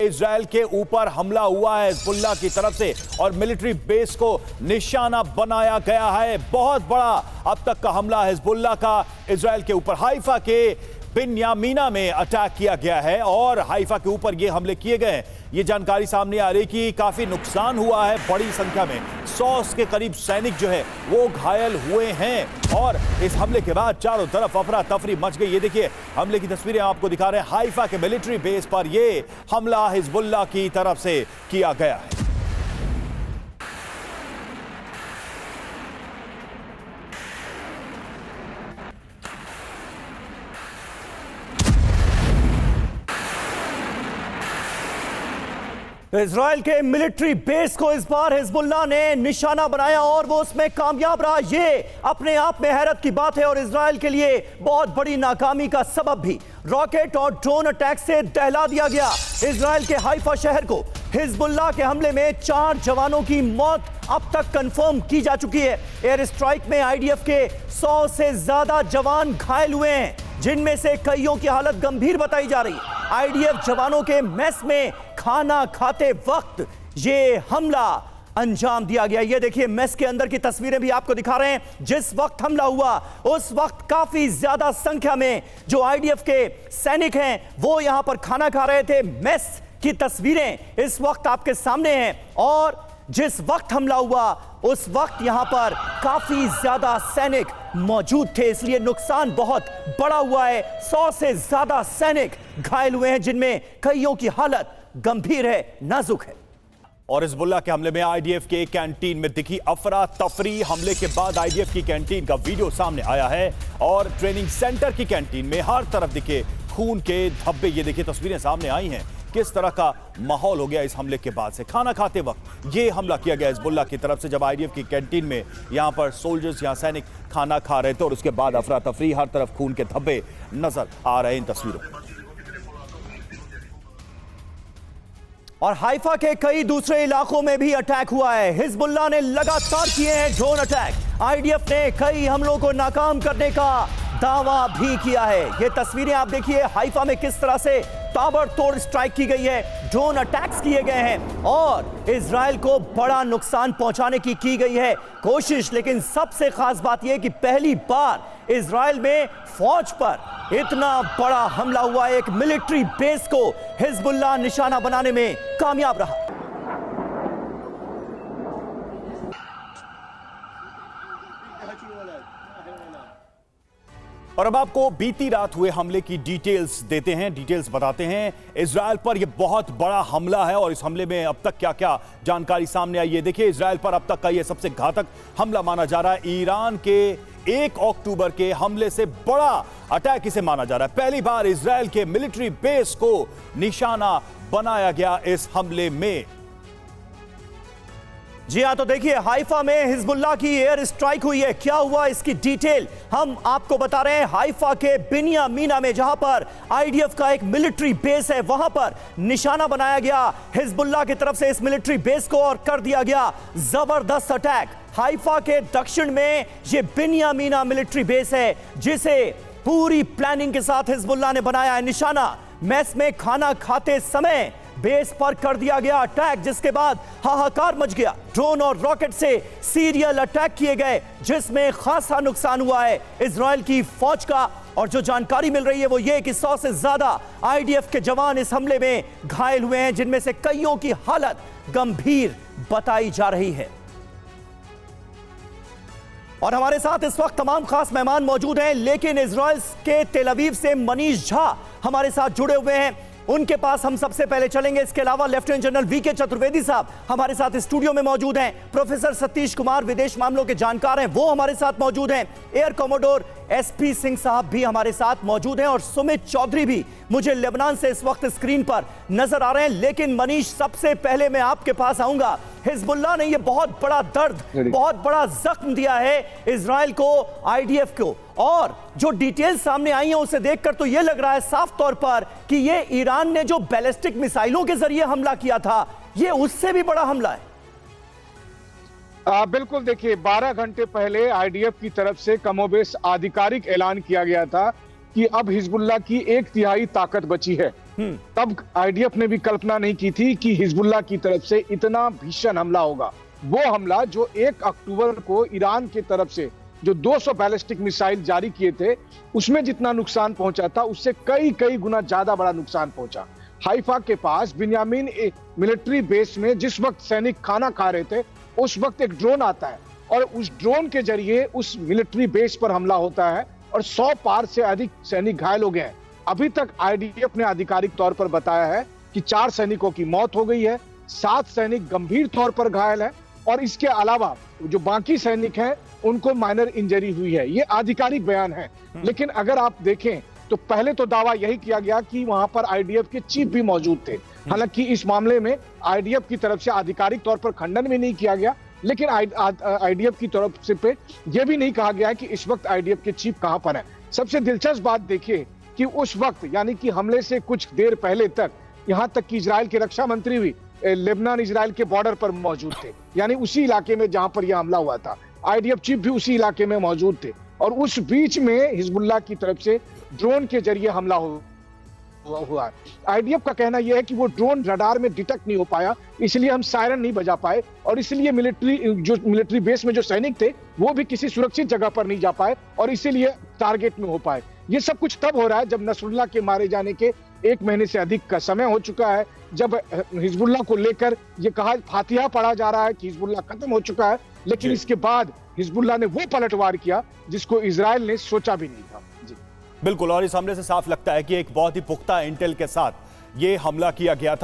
Israel के ऊपर हमला हुआ है हिजबुल्लाह की तरफ से और मिलिट्री बेस को निशाना बनाया गया है। बहुत बड़ा अब तक का हमला हिजबुल्लाह का इजराइल के ऊपर। हाइफा के बिन्यामीना में अटैक किया गया है और हाइफा के ऊपर ये हमले किए गए हैं। ये जानकारी सामने आ रही कि काफी नुकसान हुआ है, बड़ी संख्या में 100 के करीब सैनिक जो है वो घायल हुए हैं और इस हमले के बाद चारों तरफ अफरा तफरी मच गई। ये देखिए हमले की तस्वीरें आपको दिखा रहे हैं। हाइफा के मिलिट्री बेस पर ये हमला हिजबुल्लाह की तरफ से किया गया है। इजराइल के मिलिट्री बेस को इस बार हिजबुल्लाह ने निशाना बनाया और वो उसमें कामयाब रहा। ये अपने आप में हैरत की बात है और इजराइल के लिए बहुत बड़ी नाकामी का सबब भी। रॉकेट और ड्रोन अटैक से दहला दिया गया इजराइल के हाइफा शहर को। हिजबुल्लाह के हमले में 4 जवानों की मौत अब तक कंफर्म की जा चुकी है। एयर स्ट्राइक में आईडीएफ के 100 से ज्यादा जवान घायल हुए हैं, जिनमें से कईयों की हालत गंभीर बताई जा रही है। आईडीएफ जवानों के मेस में खाना खाते वक्त ये हमला अंजाम दिया गया। ये देखिए मेस के अंदर की तस्वीरें भी आपको दिखा रहे हैं। जिस वक्त हमला हुआ उस वक्त काफी ज्यादा संख्या में जो आईडीएफ के सैनिक हैं वो यहां पर खाना खा रहे थे। मेस की तस्वीरें इस वक्त आपके सामने हैं और जिस वक्त हमला हुआ उस वक्त यहां पर काफी ज्यादा सैनिक मौजूद थे, इसलिए नुकसान बहुत बड़ा हुआ है। 100 से ज्यादा सैनिक घायल हुए हैं, जिनमें कईयों की हालत गंभीर है, नाजुक है। और हिजबुल्लाह के हमले में आईडीएफ के कैंटीन में दिखी अफरा तफरी। हमले के बाद आईडीएफ की कैंटीन का वीडियो सामने आया है और ट्रेनिंग सेंटर की कैंटीन में हर तरफ दिखे खून के धब्बे। ये देखिए तस्वीरें सामने आई हैं, किस तरह का माहौल हो गया इस हमले के बाद से। खाना खाते वक्त ये हमला किया गया हिजबुल्लाह की तरफ से, जब आईडीएफ की कैंटीन में यहां पर सोल्जर्स, यहां सैनिक खाना खा रहे थे और उसके बाद अफरा तफरी, हर तरफ खून के धब्बे नजर आ रहे हैं इन तस्वीरों में। और हाइफा के कई दूसरे इलाकों में भी अटैक हुआ है। हिजबुल्लाह ने लगातार किए हैं ड्रोन अटैक। आईडीएफ ने कई हमलों को नाकाम करने का दावा भी किया है। ये तस्वीरें आप देखिए हाइफा में किस तरह से ताबड़तोड़ स्ट्राइक की गई है, ड्रोन अटैक्स किए गए हैं और इजराइल को बड़ा नुकसान पहुंचाने की गई है कोशिश। लेकिन सबसे खास बात यह कि पहली बार इजराइल में फौज पर इतना बड़ा हमला हुआ। एक मिलिट्री बेस को हिजबुल्लाह निशाना बनाने में कामयाब रहा। और अब आपको बीती रात हुए हमले की डिटेल्स देते हैं, डिटेल्स बताते हैं। इजराइल पर यह बहुत बड़ा हमला है और इस हमले में अब तक क्या क्या जानकारी सामने आई है देखिए। इजराइल पर अब तक का यह सबसे घातक हमला माना जा रहा है। ईरान के 1 अक्टूबर के हमले से बड़ा अटैक इसे माना जा रहा है। पहली बार इजराइल के मिलिट्री बेस को निशाना बनाया गया इस हमले में। जी हां, तो देखिए हाइफा में हिजबुल्लाह की एयर स्ट्राइक हुई है। क्या हुआ इसकी डिटेल हम आपको बता रहे हैं। हाइफा के बिन्यामीना में जहां पर आईडीएफ का एक मिलिट्री बेस है, वहां पर निशाना बनाया गया हिजबुल्लाह की तरफ से इस मिलिट्री बेस को और कर दिया गया जबरदस्त अटैक। हाइफा के दक्षिण में यह बिन्यामीना मिलिट्री बेस है, जिसे पूरी प्लानिंग के साथ हिजबुल्लाह ने बनाया है निशाना। मेस में खाना खाते समय बेस पर कर दिया गया अटैक, जिसके बाद हाहाकार मच गया। ड्रोन और रॉकेट से सीरियल अटैक किए गए, जिसमें खासा नुकसान हुआ है इजराइल की फौज का। और जो जानकारी मिल रही है वो ये कि 100 से ज्यादा आईडीएफ के जवान इस हमले में घायल हुए हैं, जिनमें से कईयों की हालत गंभीर बताई जा रही है। और हमारे साथ इस वक्त तमाम खास मेहमान मौजूद हैं, लेकिन इजराइल के तेल अवीव से मनीष झा हमारे साथ जुड़े हुए हैं। उनके पास हम सबसे पहले चलेंगे। इसके अलावा लेफ्टिनेंट जनरल वीके चतुर्वेदी साहब हमारे साथ स्टूडियो में मौजूद हैं। प्रोफेसर सतीश कुमार विदेश मामलों के जानकार हैं, वो हमारे साथ मौजूद हैं। एयर कमोडोर एसपी सिंह साहब भी हमारे साथ मौजूद हैं और सुमित चौधरी भी मुझे लेबनान से इस वक्त स्क्रीन पर नजर आ रहे हैं। लेकिन मनीष, सबसे पहले मैं आपके पास आऊंगा। हिजबुल्लाह ने यह बहुत बड़ा दर्द, बहुत बड़ा जख्म दिया है इजराइल को, आईडीएफ को, और जो डिटेल्स सामने आई हैं उसे देखकर तो यह लग रहा है साफ तौर पर कि यह ईरान ने जो बैलिस्टिक मिसाइलों के जरिए हमला किया था, यह उससे भी बड़ा हमला है। बिल्कुल, देखिए 12 घंटे पहले आईडीएफ की तरफ से कमोबेश आधिकारिक ऐलान किया गया था कि अब हिजबुल्लाह की 1/3 ताकत बची है। तब आईडीएफ ने भी कल्पना नहीं की थी कि हिजबुल्लाह की तरफ से इतना भीषण हमला होगा। वो हमला जो 1 अक्टूबर को ईरान की तरफ से जो 200 बैलिस्टिक मिसाइल जारी किए थे, उसमें जितना नुकसान पहुंचा था उससे कई कई गुना ज्यादा बड़ा नुकसान पहुंचा। हाइफा के पास बिन्यामीन मिलिट्री बेस में जिस वक्त सैनिक खाना खा रहे थे, उस वक्त एक ड्रोन आता है और उस ड्रोन के जरिए उस मिलिट्री बेस पर हमला होता है और 100 पार से अधिक सैनिक घायल हो गए हैं। अभी तक आईडीएफ ने आधिकारिक तौर पर बताया है कि 4 सैनिकों की मौत हो गई है, 7 सैनिक गंभीर तौर पर घायल हैं और इसके अलावा जो बाकी सैनिक हैं उनको माइनर इंजरी हुई है। ये आधिकारिक बयान है। लेकिन अगर आप देखें तो पहले तो दावा यही किया गया कि वहां पर आईडीएफ के चीफ भी मौजूद थे। हालांकि इस मामले में आईडीएफ की तरफ से आधिकारिक तौर पर खंडन भी नहीं किया गया, लेकिन आईडीएफ की तरफ से पे यह भी नहीं कहा गया कि इस वक्त आईडीएफ के चीफ कहां पर हैं। सबसे दिलचस्प बात देखिए कि उस वक्त यानी कि हमले से कुछ देर पहले तक यहां तक कि इजराइल के रक्षा मंत्री भी लेबनान इजराइल के बॉर्डर पर मौजूद थे, यानी उसी इलाके में जहां पर यह हमला हुआ था। आईडीएफ चीफ भी उसी इलाके में मौजूद थे और उस बीच में हिजबुल्लाह की तरफ से ड्रोन के जरिए हमला हुआ। आईडीएफ का कहना यह है कि वो ड्रोन रडार में डिटेक्ट नहीं हो पाया, इसलिए हम सायरन नहीं बजा पाए और इसलिए मिलिट्री बेस में जो सैनिक थे वो भी किसी सुरक्षित जगह पर नहीं जा पाए और इसीलिए टारगेट में हो पाए। ये सब कुछ तब हो रहा है जब नसरुल्लाह के मारे जाने के 1 महीने से अधिक का समय हो चुका है, जब हिजबुल्लाह को लेकर ये कहा फातिहा पढ़ा जा रहा है कि हिजबुल्लाह खत्म हो चुका है, लेकिन इसके बाद हिजबुल्लाह ने वो पलटवार किया जिसको इजराइल ने सोचा भी नहीं था। जी बिल्कुल, और इस हमले से साफ लगता है कि एक बहुत ही पुख्ता इंटेल के साथ ये हमला किया गया था।